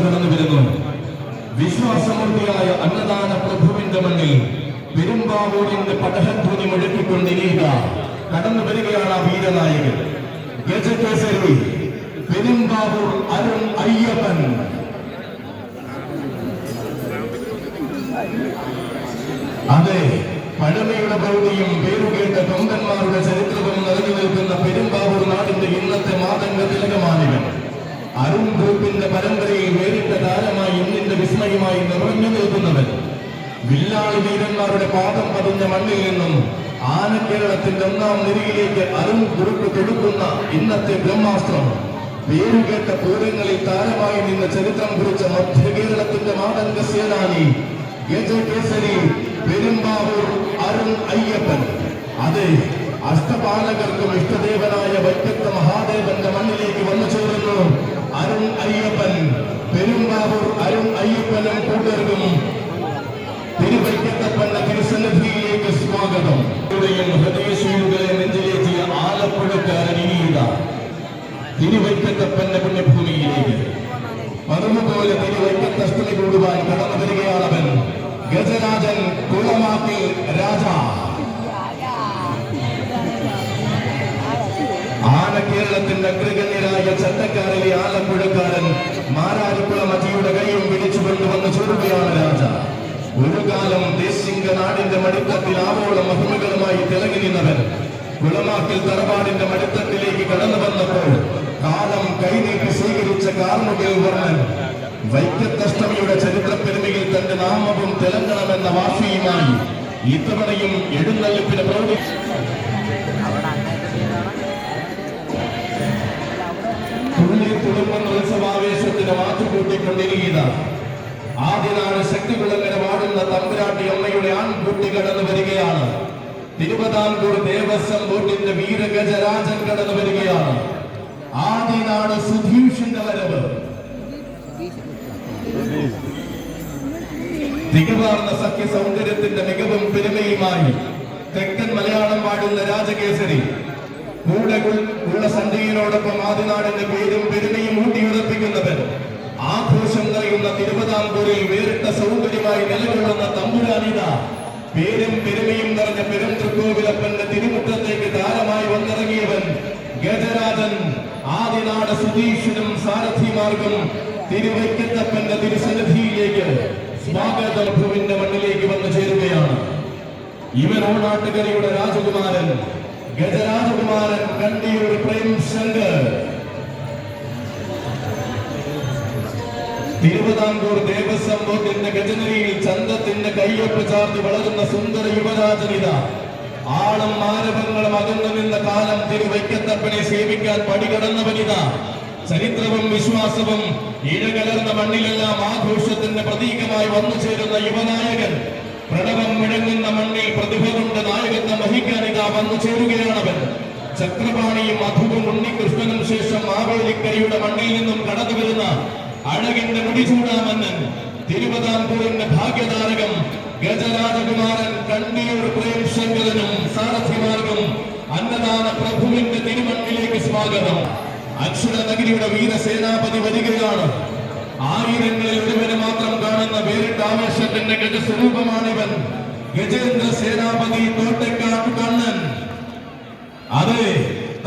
കടന്നു വരുന്നു. വിശ്വാസമൂർത്തിയായ അന്നദാന പ്രഭുവിന്റെ മണ്ണിൽ പെരുമ്പാവൂരിന്റെ പടഹധ്വനി മുഴക്കിക്കൊണ്ടിരിക്കുക കടന്നു വരികയാണ് ആ വീരനായകൻ ഗജകേസരി പെരുമ്പാവൂർ അരുൺ അയ്യപ്പൻ. അതെ, പഴമയുടെ പ്രൗഢിയും പേരുകേട്ട കൊമ്പന്മാരുടെ ചരിത്രവും നിറഞ്ഞു നിൽക്കുന്ന പെരുമ്പാവൂർ നാടിന്റെ ഇന്നത്തെ മാതംഗ തിലകമാനിവൻ. അരുൺ ഗ്രൂപ്പിന്റെ പരമ്പരയിൽ വേറിട്ട താരമായി ഇന്നിന്റെ വിസ്മയമായി നിറഞ്ഞു നിൽക്കുന്നവൻ. വില്ലാളി വീരന്മാരുടെ പാദം പതിഞ്ഞ മണ്ണിൽ നിന്നും ആനക്കേരളത്തിന്റെ ഒന്നാം നിരയിലേക്ക് അരുൺ ഗ്രൂപ്പ് കൊടുക്കുന്ന ഇന്നത്തെ ബ്രഹ്മാസ്ത്രം. പേരുകേട്ട പൂരങ്ങളിൽ താരമായി നിന്ന് ചരിത്രം കുറിച്ച മധ്യ കേരളത്തിന്റെ മാതംഗ സേനാനി ഗജകേസരി പെരുമ്പാവൂർ അരുൺ അയ്യപ്പൻ. അതെ, അഷ്ടപാലകർക്കും ഇഷ്ടദേവനായ വൈക്കത്ത മഹാദേവന്റെ മണ്ണിലേക്ക് വന്നു ചേർന്നു അരുൺ അയ്യപ്പൻ. പെരുമ്പാവൂർ അരുൺ അയ്യപ്പനും കൂട്ടർക്കും തിരുവൈക്കത്തപ്പന്റെ തിരുസന്നിധിയിലേക്ക് സ്വാഗതം. ഹൃദയശീലുകളെ നെഞ്ചിലേറ്റിയ ആലപ്പുഴക്കാരൻ ഇനിയിത തിരുവൈക്കത്തപ്പന്റെ പുണ്യഭൂമിയിലേക്ക് പതിവുപോലെ തിരുവൈക്കത്തഷ്ടമി കൂടുവാൻ കടന്നു വരികയാണവൻ. ഗജരാജൻ കുളമാക്കിൽ രാജ. ആനക്കേരളത്തിന്റെ അഗ്രഗണ്യരായ ചട്ടക്കാരിലെ ആലപ്പുഴക്കാരൻ മാരാരിക്കുളം അജിയുടെ കൈയും പിടിച്ചുകൊണ്ടുവന്ന് ചൂടുകയാണ് രാജ. ഒരു കാലം ദേശിംഗ നാടിന്റെ മടിത്തട്ടിൽ ആവോളം മഹിമകളുമായി തിളങ്ങി നിന്നവൻ കുളമാക്കിൽ തറവാടിന്റെ മടിത്തട്ടിലേക്ക് കടന്നു വന്നപ്പോൾ കാലം കൈനീട്ടി സ്വീകരിച്ച കാർമുകിൽ വർണ്ണൻ വൈക്കത്തഷ്ടമിയുടെ ചരിത്രപ്പെരുമയിൽ തന്റെ നാമവും തിളങ്ങണമെന്ന വാശിയുമായി ഇത്തവണയും എഴുന്നള്ളിപ്പിന് പ്രവർത്തിച്ചു. ഉത്സവാവേശത്തിന് മാറ്റുകൂട്ടിക്കൊണ്ടിരിക്കുന്ന ആദ്യനാണ് ശക്തികുളങ്ങനെ വാടുന്ന തമ്പുരാട്ടി അമ്മയുടെ ആൺകുട്ടി കടന്നു വരികയാണ്. തിരുവിതാംകൂർ ദേവസ്വം ബോർഡിന്റെ വീരഗജരാജൻ കടന്നു വരികയാണ്. ആദ്യനാണ് സുധീഷിന്റെ വരവ്. തികവാർന്ന സഖ്യ സൗന്ദര്യത്തിന്റെ മികവും പെരുമയുമായി തെക്കൻ മലയാളം പാടുന്ന രാജകേസരി കൂടെ ഉള്ള സന്ധ്യയിലോടൊപ്പം ആദിനാടിന്റെ പേരും പെരുമയും ഊട്ടിയുറപ്പിക്കുന്നവൻ. ആഘോഷം നിറയുന്ന തിരുവിതാംകൂറിൽ വേറിട്ട സൗന്ദര്യമായി നിലകൊള്ളുന്ന തമ്പുരാനിത പേരും പെരുമയും നിറഞ്ഞ പെരുംതൃക്കോവിലപ്പന്റെ തിരുമുറ്റത്തേക്ക് താരമായി വന്നിറങ്ങിയവൻ ഗജരാജൻ. ആദിനാട് സുധീഷിനും സാരഥിമാർക്കും തിരുവൈക്കത്തപ്പന്റെ തിരുസന്നിധിയിലേക്ക് സ്വാഗത പ്രഭുവിന്റെ മണ്ണിലേക്ക് വന്നു ചേരുകയാണ്. ഇവൻ ഓണാട്ടുകരയുടെ രാജകുമാരൻ ഗജരാജകുമാരൻ കണ്ടിയൂർ പ്രേം ശങ്കർ. തിരുവിതാംകൂർ ദേവസ്വം ബോർഡിന്റെ ഗജനരിയിൽ ചന്തത്തിന്റെ കയ്യൊപ്പ് ചാർത്തി വളരുന്ന സുന്ദര യുവരാജനിത. ആളും മാരവങ്ങളും അകന്നു നിന്ന കാലം തിരുവൈക്കത്തപ്പനെ സേവിക്കാൻ പടികടന്നവനിത. ചരിത്രവും വിശ്വാസവും ഇഴകലർന്ന മണ്ണിലെല്ലാം ആഘോഷത്തിന്റെ പ്രതീകമായി വന്നു ചേരുന്ന യുവനായകൻ. പ്രണവം മുഴങ്ങുന്ന മണ്ണിൽ പ്രതിഭ കൊണ്ട് നായകത്വം വഹിക്കാനിതാ വന്നു ചേരുകയാണവൻ. ചക്രപാണിയും മധുവും ഉണ്ണികൃഷ്ണനും ശേഷം മാവേലിക്കരയുടെ മണ്ണിൽ നിന്നും കടന്നു വരുന്ന അഴകിന്റെ മുടിചൂടാമന്നൻ തിരുവിതാംകൂറിന്റെ ഭാഗ്യതാരകം ഗജരാജകുമാരൻ കണ്ടിയൂർ പ്രേം ശങ്കരനും സാരഥിമാർക്കും അന്നദാന പ്രഭുവിന്റെ തിരുമണ്ണിലേക്ക് സ്വാഗതം. അക്ഷരനഗരിയുടെ വീരസേനാപതി വരികയാണ്. ആയിരങ്ങളിൽ ഒരുവന് മാത്രം കാണുന്ന വേറിട്ട ആവേശത്തിന്റെ ഗജസ്വരൂപമാണിവൻ ഗജേന്ദ്ര സേനാപതി തോട്ടക്കാട് കണ്ണൻ. അതെ,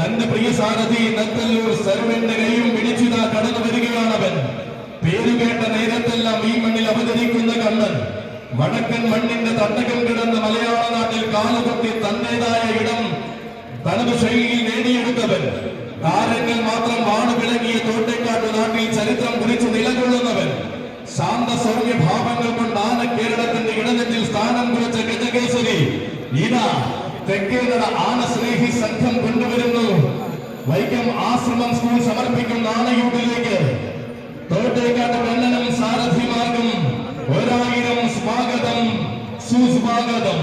തന്റെ പ്രിയ സാരഥി നത്തല്ലൂർ സർവന്റെ കൈയും പിടിച്ചിതാ കടന്നു വരികയാണവൻ. പേരുകേട്ട നേരത്തെല്ലാം ഈ മണ്ണിൽ അവതരിക്കുന്ന കണ്ണൻ വടക്കൻ മണ്ണിന്റെ തട്ടകം കിടന്ന മലയാള നാട്ടിൽ കാലുകുത്തി തന്റേതായ ഇടം തനതു ശൈലിയിൽ നേടിയെടുത്തവൻ. താരങ്ങൾ മാത്രം വാണുവിളങ്ങിയ തോട്ടേക്കാട്ടു നാട്ടിൽ ചരിത്രം കുറിച്ച് നിലകൊള്ളുന്നവൻ. ശാന്ത സൗമ്യ ഭാവങ്ങൾ കൊണ്ട് ആനക്കേരളത്തിന്റെ ഇടനെറ്റിൽ സ്ഥാനം കുറിച്ച ഗജകേസരി ഇതാ തെക്കേനട ആനസ്നേഹി സംഘം കൊണ്ടുവരുന്നു. വൈക്കം ആശ്രമം സ്കൂൾ സമർപ്പിക്കുന്ന ആനയൂട്ടിലേക്ക് തോട്ടേക്കാട്ട് കണ്ണനും സാരഥിമാർക്കും 1000 സ്വാഗതം സുസ്വാഗതം.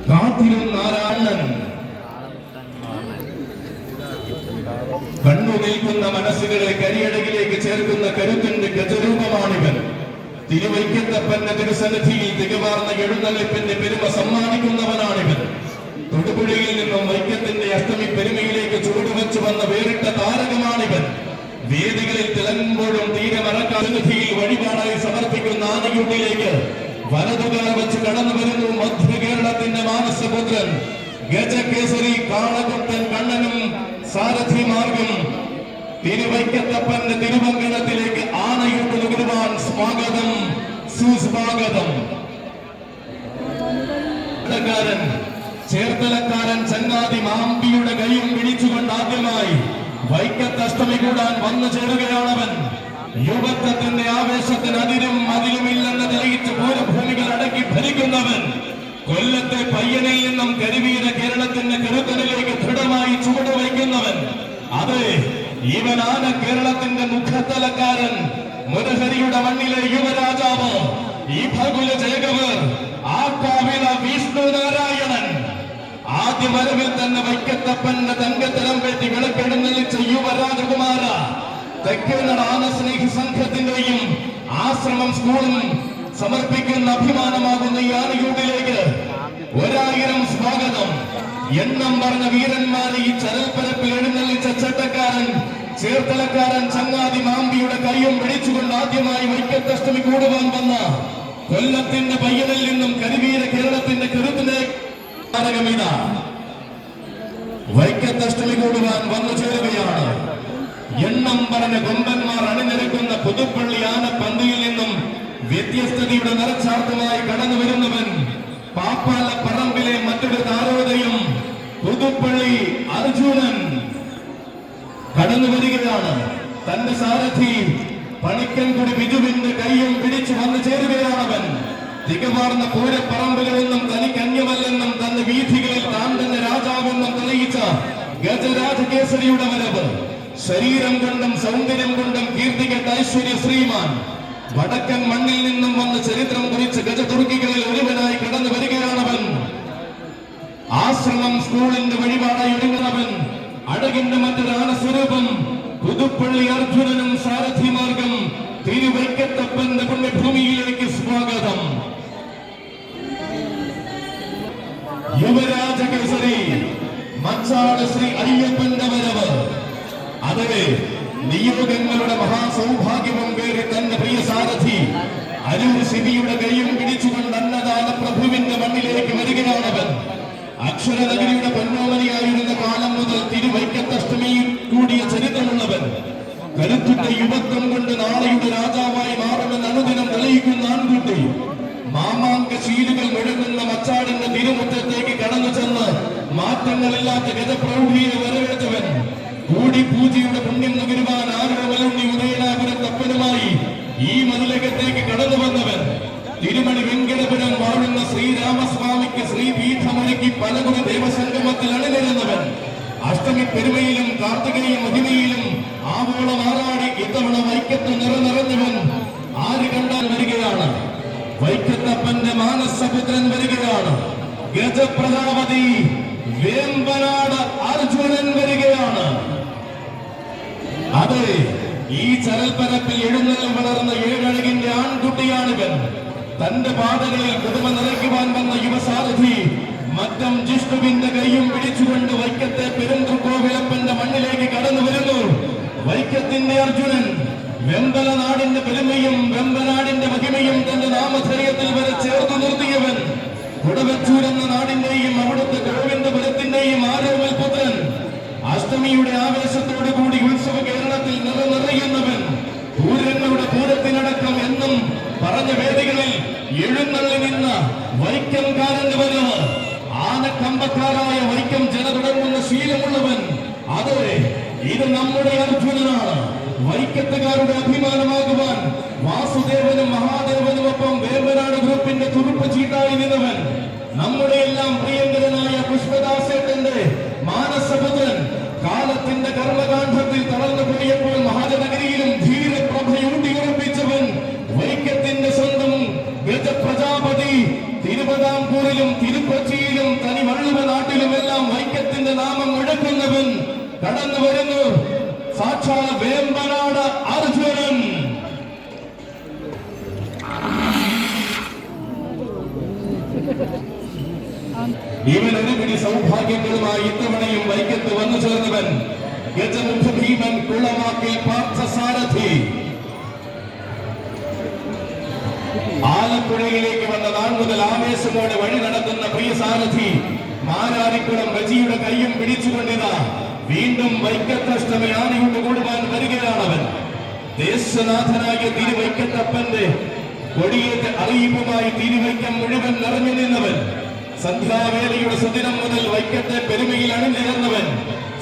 കാത്തിരുന്നാരായണൻ കണ്ണു നിൽക്കുന്ന മനസ്സുകളെ കരിയടകിലേക്ക് ചേർക്കുന്ന കരുത്തിന്റെ ഗജരൂപമാണിവൻ. തിരുവൈക്കത്തപ്പന്റെ തിരുസന്നിധിയിൽ തികവാർന്ന എഴുന്നള്ളിപ്പിന്റെ പെരുമ സമ്മാനിക്കുന്നവനാണിവൻ. തൊടുപുഴയിൽ നിന്നും വൈക്കത്തിന്റെ അഷ്ടമി പെരുമയിലേക്ക് ചുവടുവെച്ചു വന്ന വേറിട്ട താരകമാണിവൻ. വിളങ്ങുമ്പോഴും തീരെ മറക്കാതിൽ വഴിപാടായി സമർപ്പിക്കുന്ന ആനയൂട്ടിലേക്ക് വലതുകാൽ വെച്ച് കടന്നു വരുന്നു മധ്യ കേരളത്തിന്റെ മാനസപുത്രൻ ഗജകേസരി കാളകുട്ടൻ കണ്ണനും സാരഥി മാർഗം തിരുവൈക്കത്തപ്പന്റെ തിരുവങ്കണത്തിലേക്ക് ആനയൂട്ട് നുകരുവാൻ സ്വാഗതം സുസ്വാഗതം. ചേർത്തലക്കാരൻ ചങ്ങാതി മാമ്പിയുടെ കൈയും പിടിച്ചുകൊണ്ട് ആദ്യമായി വൈക്കത്ത് അഷ്ടമി കൂടാൻ വന്നു ചേരുകയാണവൻ. യുവത്വത്തിന്റെ ആവേശത്തിന് അതിരും അതിലുമില്ലെന്ന് തെളിയിച്ച് പൂരഭൂമികൾ അടക്കി ഭരിക്കുന്നവൻ. കൊല്ലത്തെ പയ്യനിൽ നിന്നും കരുവീര കേരളത്തിന്റെ കരുത്തനിലേക്ക് ദൃഢമായി ചുവടുവയ്ക്കുന്നവൻ. അതെ, ഇവനാണ് കേരളത്തിന്റെ മുഖത്തലക്കാരൻ, മുരഹരിയുടെ മണ്ണിലെ യുവരാജാവ്, ഈ ഭഗുല ജയകവർ, ആ കാവില വിഷ്ണു നാരായണൻ. ആദ്യ വരവിൽ തന്നെ വൈക്കത്തപ്പന്റെ തങ്കത്തരം പേറ്റി വിളക്കെടുന്നള്ളിച്ച യുവരാജകുമാര തെക്കേനട ആനസ്നേഹി സംഘത്തിന്റെയും ആശ്രമം സ്കൂളും സമർപ്പിക്കുന്ന അഭിമാനമാകുന്ന ഈ ആനയൂട്ടിലേക്ക് 1000 സ്വാഗതം. എണ്ണം പറഞ്ഞ വീരന്മാരെ ഈ ചരൽപ്പരപ്പിൽ എഴുന്നള്ളിച്ച ചട്ടക്കാരൻ ചേർത്തലക്കാരൻ ചങ്ങാതി മാമ്പിയുടെ കൈയും പിടിച്ചുകൊണ്ട് ആദ്യമായി വൈക്കത്തഷ്ടമി കൂടുവാൻ വന്ന കൊല്ലത്തിന്റെ പയ്യനിൽ നിന്നും കരുവീര കേരളത്തിന്റെ കരുത്തിന്റെ വൈക്കത്തഷ്ടമി കൂടുവാൻ വന്നു ചേരുകയാണ്. എണ്ണം പറഞ്ഞ കൊമ്പന്മാർ അണിനിരക്കുന്ന പുതുപ്പള്ളി ആനപ്പന്തിയിൽ നിന്നും വ്യത്യസ്തതയുടെ നിറച്ചാർത്തമായി കടന്നു വരുന്നവൻ പാപ്പാല പറമ്പിലെ മറ്റൊരു താരോദയം പുതുപ്പള്ളി അർജുനൻ കടന്നു വരികയാണ്. തന്റെ സാരഥി പണിക്കൻകുടി ബിജുവിന്റെ കൈയും പിടിച്ചു വന്നു ചേരുകയാണവൻ. തികമാർന്ന പൂരപ്പറമ്പുകളെന്നും തനിക്ക് അന്യമല്ലെന്നും തന്റെ വീഥികളിൽ താൻ തന്നെ രാജാവെന്നും തെളിയിച്ച ഗജരാജകേസരിയുടെ വരവ്. ശരീരം കൊണ്ടും സൗന്ദര്യം കൊണ്ടും കീർത്തികെട്ട ഐശ്വര്യ ശ്രീമാൻ വടക്കൻ മണ്ണിൽ നിന്നും വന്ന് ചരിത്രം കുറിച്ച് ഗജതുർക്കികളിൽ ഒരുവനായി കടന്നു വരികയാണവൻ. ആശ്രമം സ്കൂളിന്റെ വഴിപാടായി ഒരുങ്ങുന്നവൻ. അഴകിന്റെ മറ്റൊരു ആനസ്വരൂപം പുതുപ്പള്ളി അർജുനനും സാരഥി മാർഗം തിരുവൈക്കത്തപ്പന്റെ പുണ്യഭൂമിയിലേക്ക് സ്വാഗതം. യുവരാജകേസരി മച്ചാട് ശ്രീ അയ്യപ്പന്റെ വരവ്. അതെ, നിയോഗങ്ങളുടെ മഹാസൗഭാഗ്യവും പേറി തന്റെ പ്രിയ സാരഥി അരൂർ ശിബിയുടെ കൈയും പിടിച്ചുകൊണ്ട് അന്നദാന പ്രഭുവിന്റെ മണ്ണിലേക്ക് വരികയാണവൻ. അക്ഷരനഗരിയുടെ പൊന്നോമനിയായിരുന്ന കാലം മുതൽ തിരുവൈക്കത്തഷ്ടമിയിൽ കൂടിയ ചരിത്രമുള്ളവൻ. കരുത്തുറ്റ യുവത്വം കൊണ്ട് നാളെയുടെ രാജാവായി മാറുമെന്ന് അനുദിനം തെളിയിക്കുന്ന ആൺകുട്ടി. മാമാങ്ക ശീലുകൾ മുഴങ്ങുന്ന മച്ചാടിന്റെ തിരുമുറ്റത്തേക്ക് കടന്നു ചെന്ന് മാറ്റങ്ങളില്ലാത്ത ഗജപ്രൗഢിയെ വരവേറ്റവൻ. കൂടി പൂജയുടെ പുണ്യം നുകരുവാൻ ആരുടമലുണ്ണി ഉദയനാപുരത്തപ്പനുമായി ഈ മതിലകത്തേക്ക് കടന്നു വന്നവൻ. തിരുമണി വെങ്കടപുരം വാഴുന്ന ശ്രീരാമസ്വാമിക്ക് ശ്രീപീഠമൊരുക്കി പലകുടി ദേവസംഗമത്തിൽ അണിനിരുന്നവൻ. അഷ്ടമി പെരുമയിലും കാർത്തികേയ മഹിമയിലും ആവോളം ആറാടി ഇത്തവണ വൈക്കത്ത് നിറഞ്ഞവൻ ആര് കണ്ടാൽ വരികയാണ്. വൈക്കത്തപ്പന്റെ മാനസപുത്രൻ വരികയാണ്. ഗജപ്രജാപതി വേമ്പനാട് അർജുനൻ വരികയാണ്. അതെ, ഈ ചരൽപ്പരപ്പിൽ എഴുന്നള്ളം വളർന്ന ഏഴഴകിന്റെ ആൺകുട്ടിയാണിവൻ. തന്റെ പാതകളിൽ പുതുമ നിറയ്ക്കുവാൻ വന്ന യുവസാരഥി മറ്റം ജിഷ്ണുവിന്റെ കൈയും പിടിച്ചുകൊണ്ട് വൈക്കത്തെ പെരുന്തൃക്കോവിലപ്പന്റെ മണ്ണിലേക്ക് കടന്നു വരുന്നു. വൈക്കത്തിന്റെ അർജുനൻ വെമ്പല നാടിന്റെ പെരുമയും വെമ്പനാടിന്റെ മഹിമയും തന്റെ നാമധേയത്തിൽ വരെ ചേർത്ത് നിർത്തിയവൻ. കുടവച്ചൂർ എന്ന നാടിന്റെയും അവിടുത്തെ ഗോവിന്ദപുരത്തിന്റെയും ആരോമൽ പുത്രൻ. അഷ്ടമിയുടെ ആവേശത്തോടു കൂടി ഉത്സവ കേരളത്തിൽ നിറയുന്നവൻ. പൂരങ്ങളുടെ പൂരത്തിനടക്കം എന്നും പറഞ്ഞ വേദികളിൽ എഴുന്നള്ളി നിന്ന വൈക്കംകാരന്റെ വരവ്. ആനക്കമ്പക്കാരായ വൈക്കം ജന തുടങ്ങുന്ന ശീലമുള്ളവൻ. അതെ, ഇത് നമ്മുടെ അർജുനനാണ്. വൈക്കത്തുകാരുടെ അഭിമാനമാകുവാൻ വാസുദേവനും മഹാദേവനുമൊപ്പം വേമ്പനാട് ഗ്രൂപ്പിന്റെ തുറുപ്പ് ചീട്ടായി നിന്നവൻ. നമ്മുടെ എല്ലാം പ്രിയങ്കരനായ പുഷ്പദാസേട്ടന്റെ മാനസപുത്രൻ. കാലത്തിന്റെ കർമ്മകാണ്ഡത്തിൽ തളർന്നു പോയപ്പോൾ മഹാജനഗരിയിലും ധീരപ്രഭയൂട്ടിയുറപ്പിച്ചവൻ. വൈക്കത്തിന്റെ സ്വന്തം ഗജപ്രജാപതി. തിരുവിതാംകൂറിലും തിരുക്കൊച്ചിയിലും തനി വള്ളുവ നാട്ടിലുമെല്ലാം വൈക്കത്തിന്റെ നാമം മുഴക്കുന്നവൻ കടന്നു വരുന്നു. സാക്ഷാൽ വേമ്പനാട് അർജുനൻ. ഇവൻ ഒരു പിടി സൗഭാഗ്യങ്ങളുമായി ഇത്തവണയും വൈക്കത്ത് വന്നു ചേർന്നവൻ. ഗജമുഖ ഭീമൻ കുളമാക്കിൽ പാർത്ഥസാരഥി. മുതൽ ആവേശമോടെ വഴി നടത്തുന്ന പ്രിയ സാരഥി മാരാരിക്കുളം റജിയുടെ കൈയും പിടിച്ചുകൊണ്ടിതാ വീണ്ടും വൈക്കത്തഷ്ടമി ആനയോട് കൂടുവാൻ വരികയാണവൻ. ദേശനാഥനായ തിരുവൈക്കത്തപ്പന്റെ കൊടിയേറ്റ അറിയിപ്പുമായി തിരുവൈക്കം മുഴുവൻ നിറഞ്ഞു നിന്നവൻ. സന്ധ്യാവേളയുടെ സുദിനം മുതൽ വൈക്കത്തെ പെരുമയിൽ അണിനിരന്നവൻ.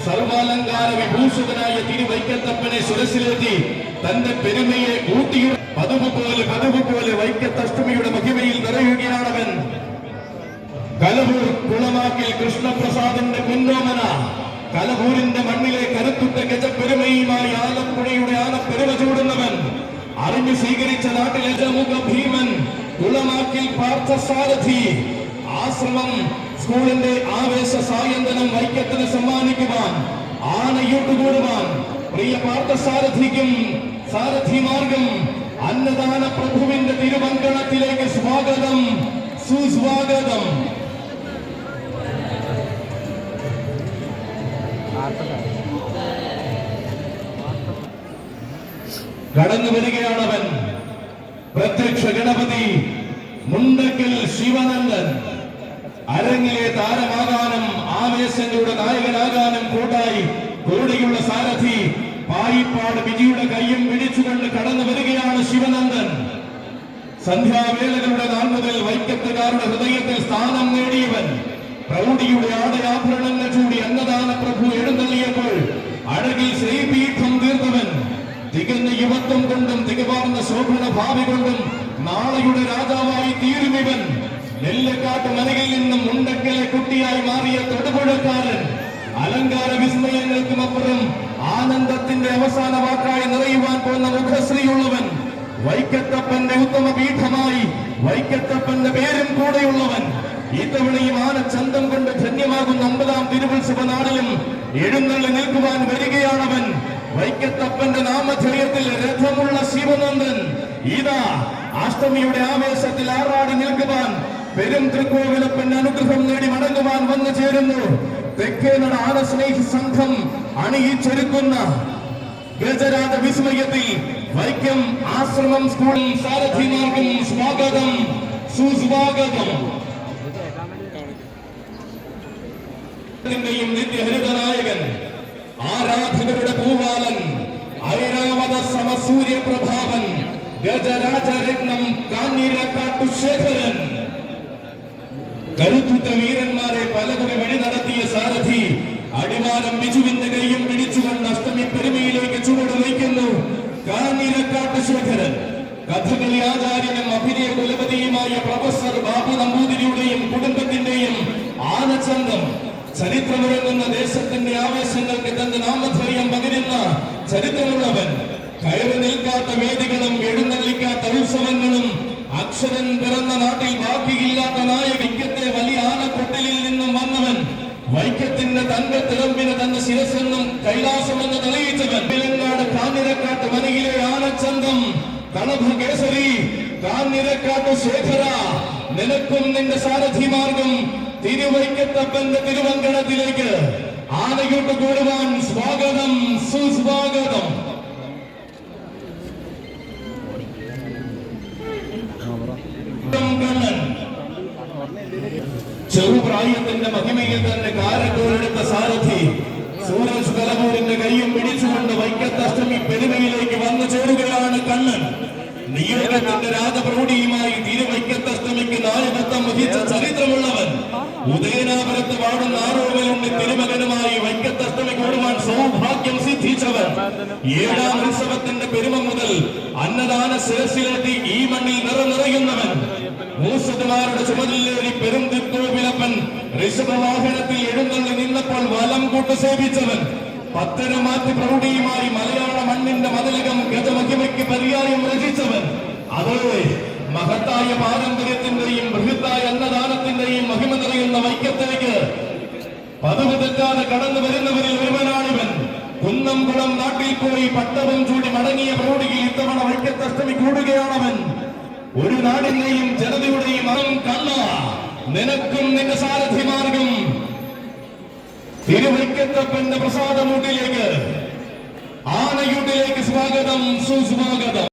സർവാലങ്കാര വിഭൂഷിതനായ തിരുവൈക്കത്തപ്പനെ ശിരസിലേറ്റി തന്റെ പെരുമയെ ഊട്ടിയ പതിവ് പോലെ വൈക്കത്തഷ്ടമിയുടെ മഹിമയിൽ നിറയുകയാണവൻ. കലവൂർ കുളമാക്കിൽ കൃഷ്ണപ്രസാദിന്റെ കുന്നോമന കലവൂരിന്റെ മണ്ണിലെ കരുത്തുറ്റ ഗജപ്പെരുമയുമായി ആലപ്പുഴയുടെ ആനപ്പെരുമ ചൂടുന്നവൻ. അറിഞ്ഞു സ്വീകരിച്ച നാട്ടിലെ ജമുഖ ഭീമൻ കുളമാക്കിൽ പാർത്ഥസാരഥി. ആശ്രമം സ്കൂളിന്റെ ആവേശ സായന്തനം വൈക്കത്തിന് സമ്മാനിക്കുവാൻ ആനയൂട്ടുകൂടുവാൻ പ്രിയ പാർത്ഥസാരഥിക്കും സാരഥിമാർഗം അന്നദാന പ്രഭുവിന്റെ തിരുവങ്കണത്തിലേക്ക് സ്വാഗതം, സുസ്വാഗതം. കടന്നു വരികയാണവൻ. പ്രത്യക്ഷ ഗണപതി മുണ്ടക്കൽ ശിവനന്ദൻ. അരങ്ങിലെ താരമാകാനും ആവേശങ്ങളുടെ നായകനാകാനും കൂടെയുള്ള സാരഥി പായിപ്പാട് വിജിയുടെ കൈയും പിടിച്ചുകൊണ്ട് കടന്നു വരികയാണ് ശിവനന്ദൻ. സന്ധ്യാവേളകളുടെ നാൾ മുതൽ വൈക്കത്തുകാരുടെ ഹൃദയത്തിൽ സ്ഥാനം നേടിയവൻ. പ്രൗഢിയുടെ ആടയാഭരണങ്ങൾ ചൂടി അന്നദാന പ്രഭു എഴുന്നള്ളിയപ്പോൾ അഴകിൽ ശ്രീപീഠം തീർത്തവൻ. തികഞ്ഞ യുവത്വം കൊണ്ടും തികവാർന്ന ശോഭന ഭാവി കൊണ്ടും നാളെയുടെ രാജാവായി തീരുമിവൻ. നെല്ലക്കാട്ട് മനകിൽ നിന്നും മുണ്ടക്കലെ കുട്ടിയായി മാറിയ തൊടുപുഴക്കാരൻ. അലങ്കാര വിസ്മയങ്ങൾക്കും അപ്പുറം ആനന്ദത്തിന്റെ അവസാന വാക്കായി നിറയുവാൻ പോകുന്ന മുഖശ്രീയുള്ളവൻ. വൈക്കത്തപ്പന്റെ ഉത്തമ പീഠമായി വൈക്കത്തപ്പന്റെ പേരും കൂടെയുള്ളവൻ. ഇത്തവണയും ആനച്ചന്തം കൊണ്ട് ധന്യമാകുന്ന 9ാം തിരുവുത്സവ നാളിലും എഴുന്നള്ളി നിൽക്കുവാൻ വരികയാണവൻ. വൈക്കത്തപ്പന്റെ നാമധേയത്തിൽ രഥമുള്ള ശിവനന്ദൻ ഇതാ അഷ്ടമിയുടെ ആവേശത്തിൽ ആറാടി നിൽക്കുവാൻ പെരും തൃക്കോവിലപ്പന്റെ അനുഗ്രഹം നേടി മടങ്ങുവാൻ വന്നു ചേരുന്നു. തെക്കേനട ആനസ്നേഹി സംഘം അണിയിച്ചൊരുക്കുന്ന ഗജരാജ വിസ്മയത്തിൽ വൈക്കം ആശ്രമം സ്കൂൾ സാരഥിമാർക്കും സ്വാഗതം, സുസ്വാഗതം. നിത്യഹരിതനായകൻ, ആരാധകരുടെ പൂവാലൻ, ഐരാവത സമസൂര്യപ്രഭാവൻ, ഗജരാജരത്നം കാഞ്ഞിരക്കാട്ടു ശേഖരൻ. കരുത്തുറ്റ വീരന്മാരെ പലകുറി വഴി നടത്തിയ സാരഥി അടിമാനം ബിജുവിന്റെ കൈയും പിടിച്ചുകൊണ്ട് അഷ്ടമി പെരുമയിലേക്ക് ചുവട് വയ്ക്കുന്നു കാഞ്ഞിരക്കാട്ടു ശേഖരൻ. കഥകളി ആചാര്യനും അഭിനയ കുലപതിയുമായ പ്രൊഫസർ ബാബു നമ്പൂതിരിയുടെയും കുടുംബത്തിന്റെയും ആനച്ചന്തം. ചരിത്രമുറങ്ങുന്ന ദേശത്തിന്റെ ആവേശങ്ങൾക്ക് തന്റെ നാമധേയം പകരുന്ന ചരിത്രമുള്ളവൻ. കയറി നിൽക്കാത്ത വേദികളും എഴുന്നള്ളിക്കാത്ത ഉത്സവങ്ങളും അക്ഷരൻ പിറന്ന നാട്ടിൽ ബാക്കിയില്ലാത്ത നായകത്തെ വലിയ ആനക്കൊട്ടിലിൽ നിന്നും വന്നവൻ. വൈക്കത്തിന്റെ തന്റെ തിളമ്പിന് തന്റെ ശിരസെന്നും കൈലാസമെന്ന് തെളിയിച്ചവൻ. വിലങ്ങാട് കാഞ്ഞിരക്കാട്ട് മനയിലെ ആനച്ചന്തം കണഭ കേസരി കാഞ്ഞിരക്കാട്ടു ശേഖര. നിനക്കും നിന്റെ സാരഥിമാർഗം തിരുവൈക്കത്തപ്പന്റെ തിരുവങ്കണത്തിലേക്ക് ആനയോട്ട് കൂടുവാൻ സ്വാഗതം, സുസ്വാഗതം. ചെറുപ്രായത്തിന്റെ മഹിമയിൽ തന്നെ കാരക്കോലെടുത്ത സാരഥി സൂരജ് കലവൂരിന്റെ കൈയും പിടിച്ചുകൊണ്ട് വൈക്കത്തഷ്ടമി പെരുമയിലേക്ക് വന്നു ചേരുകയാണ് കണ്ണൻ. നിയോഗത്തിന്റെ രാജപ്രൗഢിയുമായി തിരുവൈക്കത്തഷ്ടമിക്ക് നായകത്വം വഹിച്ച ചരിത്രമുള്ളവൻ. ഉദയനാപുരത്ത് വാടുന്ന ആരോമലുണ്ട് തിരുമകനുമായി വൈക്കത്തഷ്ടമി കൂടുവാൻ സൗഭാഗ്യം സിദ്ധിച്ചവൻ. 7ാം ഉത്സവത്തിന്റെ പെരുമ മുതൽ അന്നദാന ശിരസിലെത്തി ഈ മണ്ണിൽ നിറയുന്നവൻ. മൂസന്മാരുടെ ചുമതലേറി പെരും തൃക്കോവിലപ്പൻ ഋഷഭവാഹനത്തിൽ എഴുന്നള്ളി നിന്നപ്പോൾ വലം കൂട്ട് സേവിച്ചവൻ. പത്തരമാറ്റി പ്രൗഢിയുമായി മലയാള മണ്ണിന്റെ മതിലകം ഗജമഹിമയ്ക്ക് പര്യായം രചിച്ചവൻ. അതോടെ മഹത്തായ പാരമ്പര്യത്തിന്റെയും ബൃഹത്തായ അന്നദാനത്തിന്റെയും മഹിമ നിറയുന്ന വൈക്കത്തേക്ക് പതിവ് തെറ്റാതെ കടന്നു വരുന്നവരിൽ ഒരുവനാണിവൻ. കുന്നംകുളം നാട്ടിൽ പോയി പട്ടവും ചൂടി മടങ്ങിയ പ്രൗഢിയിൽ ഇത്തവണ വൈക്കത്തഷ്ടമി കൂടുകയാണവൻ. ഒരു നാടിന്റെയും ജനതയുടെയും മനം കണ്ണ. നിനക്കും നിന്റെ സാരഥിമാർഗം തിരുവൈക്കത്തപ്പന്റെ പ്രസാദമൂട്ടിലേക്ക് ആനയൂട്ടിലേക്ക് സ്വാഗതം, സുസ്വാഗതം.